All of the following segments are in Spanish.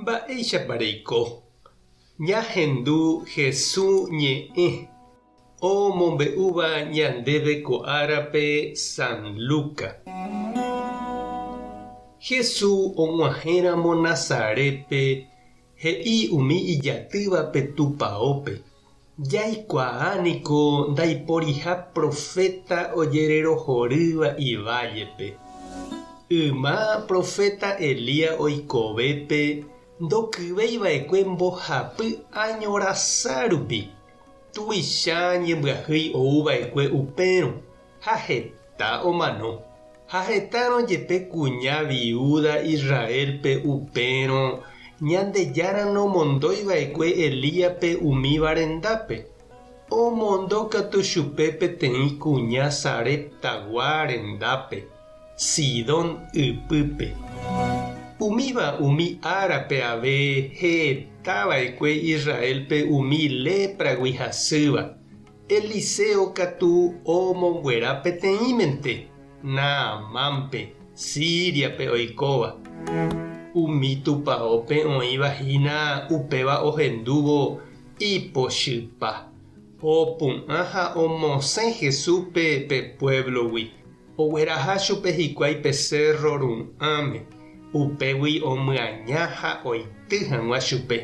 Mba'éichapareiko. Ñahendu Jesús ñe'ẽ omombe'úva ñandéve ko'árape San Luca. Jesús og̃uahẽramo Nazarépe he'i umi ijatývape tupãópe. Jaikuaániko ndaiporiha profeta ojererohorýva ivállepe. Yma profeta Elías oikovépe ndokyveiva'ekue mbohapy añorasã rupi. Tuicha ñembyahýi ouva'ekue upérõ ha heta omano. Ha hetãrojepe kuña viuda Israelpe upérõ Ñandejára nomondóiva'ekue Elíape umi varendápe. Omondókatu chupe peteĩ kuña Sareptagua rendápe, Sidón ypýpe. Umíva umi árape ave hetava'ekue Israelpe umi lépragui hasýva. Eliseo katu omonguera peteĩmente, Naamánpe, Síriape oikóva. Umi tupãópe oĩvahína upéva ohendúvo ipochypa. Opu'ã ha omosẽ Jesúspe pe pueblogui. Ogueraha chupe hikuái pe Cerro Ru'ãme. Upégui omyaña ha oity hag̃ua chupe.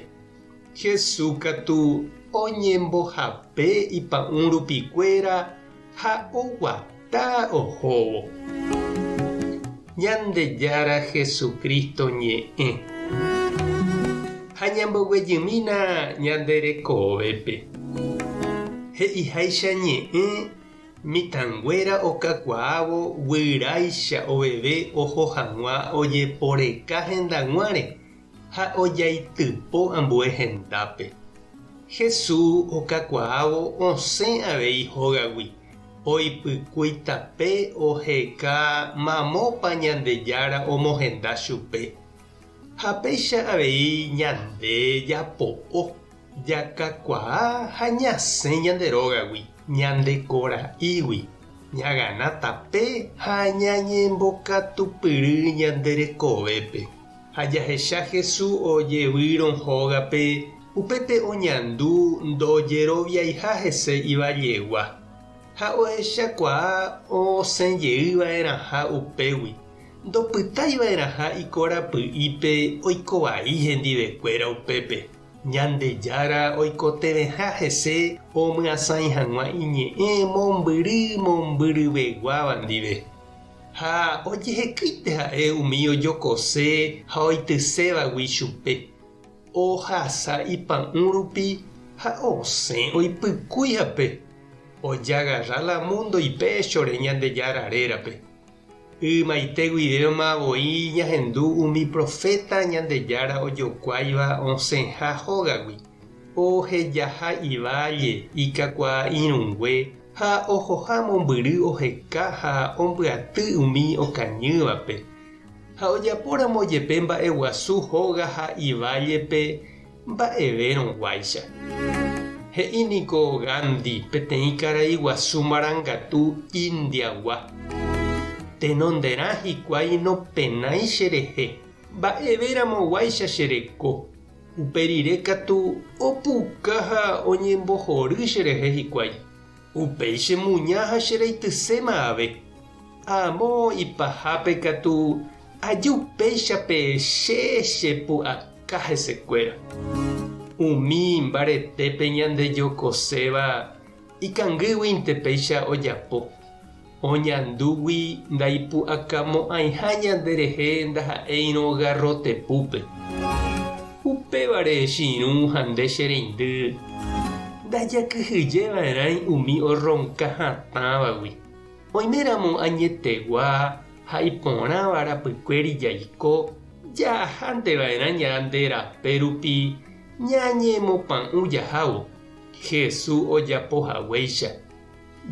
Jesús katu oñembohape ipa'ũ rupikuéra ha oguata ohóvo. Ñandejára Jesucristo ñe'ẽ. Ha ñamboguejymína ñanderekóvepe. He'iháicha ñe'ẽ mitãnguéra okakuaávo guyráicha oveve oho hag̃ua ojeporeka hendaguáre ha ojaitypo ambue hendápe. Jesús okakuaávo osẽ avei hógagui. Oipykúi tape oheka mamópa Ñandejára omohenda chupe. Ha péicha avei ñande japo'o, jakakuaa ha ñasẽ ñanderógagui, ñandekora'ígui, ñag̃ana tape ha ñañembokatupyry ñanderekovépe. Ha jahecha Jesús ojevýrõ hógape upépe oñandu ndojeroviaiha hese ivajegua. Ha ohechakuaa osẽjeýva'erãha upégui. Ndopytaiva'erãha ikorapy'ípe oikovai hendivekuéra upépe. Ñandejára oikoteveha hese omyasãi hag̃ua iñe'ẽ mombyryveguáva ndive. Ha ojehekýite ha'e umi ojokose ha oitysevagui chupe. Ohasa ipa'ũ rupi ha osẽ oipykúihape. Ojagarra la mundo ipéchore Ñandejára rérape. Ymaite guivéma voi ñahendu umi profeta Ñandejára ojokuáiva osẽha hógagui. Ohejaha iválle ikakuaa irũngue ha ohoha mombyry oheka ha ombyaty umi okañývape. Ha ojapóramo jepe mba'eguasu hóga ha ivállepe mba'everõguáicha. He'íniko Gandhi peteĩ karai guasu marangatu Indiagua. Tenonderã hikuái nopenái cherehe. Mba'everamoguáicha chereko. Uperire katu opuka ha oñembohory cherehe hikuái. Upéi chemuña ha chereitysẽma ave. Amo ipahápe katu ajupéichape chepu'aka hesekuéra. Umi mbaretépe ñandejokoséva ikangýguinte péicha ojapo. Oñandúgui ndaipu'akamo'ãiha ñanderehe ndaha'éirõ garrotepúpe. Upévare chiru ha nde chereindy. Ndajakyhyjeva'erãi umi oronka hatãvagui. Oiméramo añetegua ha iporãva rapykuéri jaiko jahanteva'erã ñanderape rupi ñañemopa'ũ jahávo. Jesús ojapohaguéicha.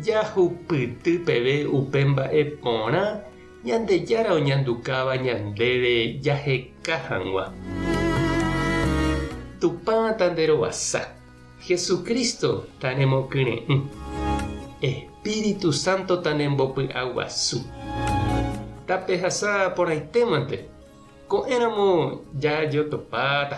Jahupyty peve upe mba'e porã Ñandejára oñandukáva ñandéve jaheka hag̃ua. Tupã tanderovasa. Jesucristo tanemokyre'ỹ. Espíritu Santo tanembopy'aguasu. Tapehasa porãitémante. ko'ẽramo jajotopáta.